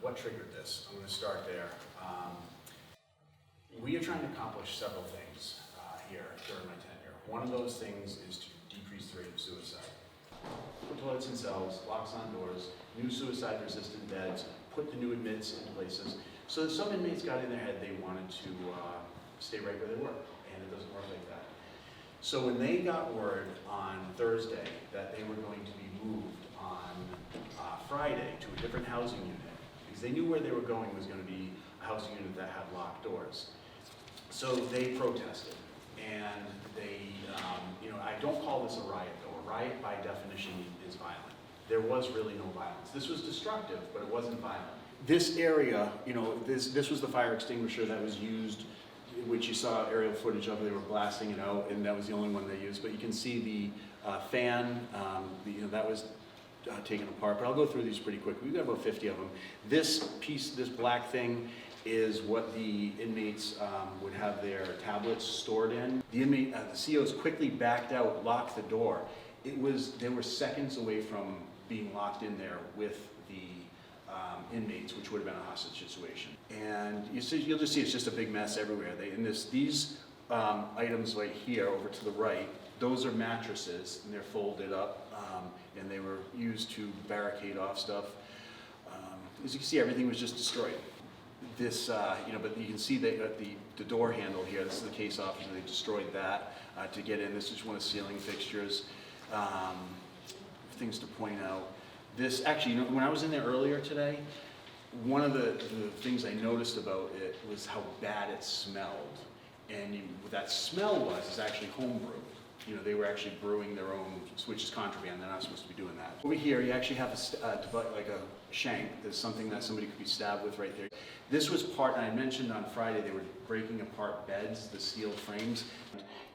what triggered this? I'm going to start there. We are trying to accomplish several things here during my tenure. One of those things is to decrease the rate of suicide. Put toilets in cells, locks on doors, new suicide-resistant beds, put the new admits into places. So some inmates got in their head they wanted to stay right where they were, and it doesn't work like that. So when they got word on Thursday that they were going to be moved on Friday to a different housing unit, because they knew where they were going was going to be a housing unit that had locked doors. So they protested, and they, I don't call this a riot though. A riot by definition is violent. There was really no violence. This was destructive, but it wasn't violent. This area, this was the fire extinguisher that was used, which you saw aerial footage of. They were blasting it out, and that was the only one they used. But you can see the fan, that was taken apart. But I'll go through these pretty quick. We've got about 50 of them. This piece, this black thing, is what the inmates would have their tablets stored in. The inmate, the COs quickly backed out, locked the door. They were seconds away from being locked in there with the inmates, which would have been a hostage situation. And you'll just see it's just a big mess everywhere. These items right here over to the right, those are mattresses, and they're folded up, and they were used to barricade off stuff. As you can see, everything was just destroyed. This, but you can see the door handle here. This is the case officer. They destroyed that to get in. This is one of the ceiling fixtures. Things to point out. This actually, when I was in there earlier today, one of the things I noticed about it was how bad it smelled. And what that smell is actually homebrew. They were actually brewing their own, which is contraband. They're not supposed to be doing that. Over here, you actually have like a shank. There's something that somebody could be stabbed with right there. This was part, and I mentioned on Friday, they were breaking apart beds, the steel frames.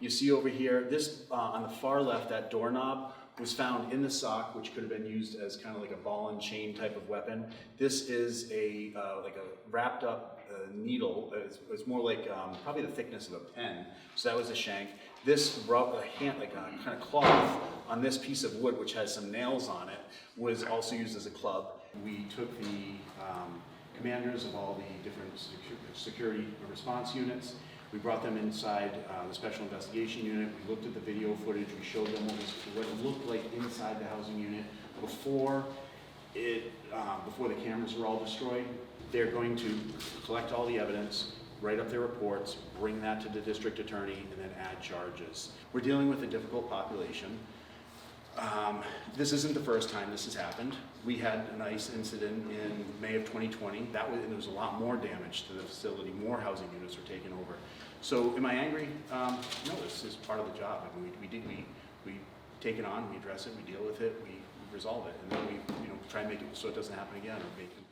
You see over here, this on the far left, that doorknob was found in the sock, which could have been used as kind of like a ball and chain type of weapon. This is like a wrapped up needle. It's more like probably the thickness of a pen. So that was a shank. This kind of cloth on this piece of wood, which has some nails on it, was also used as a club. We took the commanders of all the different security response units. We brought them inside the special investigation unit. We looked at the video footage. We showed them what it looked like inside the housing unit before the cameras were all destroyed. They're going to collect all the evidence, write up their reports, bring that to the district attorney, and then add charges. We're dealing with a difficult population. This isn't the first time this has happened. We had an ICE incident in May of 2020. And there was a lot more damage to the facility. More housing units were taken over. So am I angry? No, this is part of the job. I mean, we take it on, we address it, we deal with it, we resolve it, and then we try and make it so it doesn't happen again, or make it